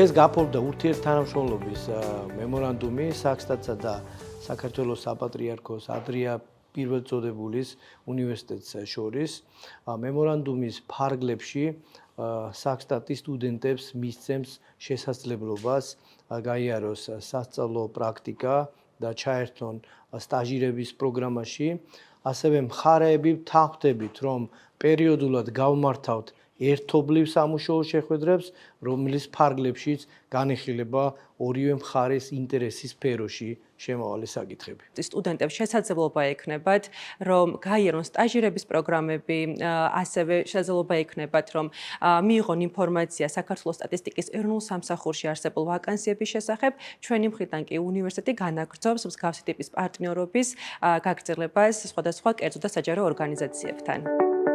დღეს გაფორმდა ურთიერთთანამშრომლობის მემორანდუმი SAXTAT-სა და საქართველოს საპატრიარქოს ადრია პირველწოდებულის უნივერსიტეტს შორის. მემორანდუმის ფარგლებში SAXTAT-ის სტუდენტებს მისცემს შესაძლებლობას გაიაროს სასწავლო პრაქტიკა და ჩაერთონ სტაჟირების პროგრამაში. ასევე მხარეები ვთანხმდებით, რომ პერიოდულად გავმართავთ ერთობლივ სამუშაო შეხვედრებს, რომლის ფარგლებშიც განიხილება ორივე მხარის ინტერესის სფეროში შემავალი საკითხები. სტუდენტებს შესაძლებლობა ექნებათ, რომ გაიარონ სტაჟირების პროგრამები, ასევე შესაძლებლობა ექნებათ, რომ მიიღონ ინფორმაცია საქართველოს სტატისტიკის ეროვნულ სამსახურში არსებულ ვაკანსიების შესახებ. ჩვენი მხრიდან კი უნივერსიტეტი განაგრძობს მსგავსი ტიპის პარტნიორობის გაგრძელებას სხვადასხვა კერძო და საჯარო ორგანიზაციებთან.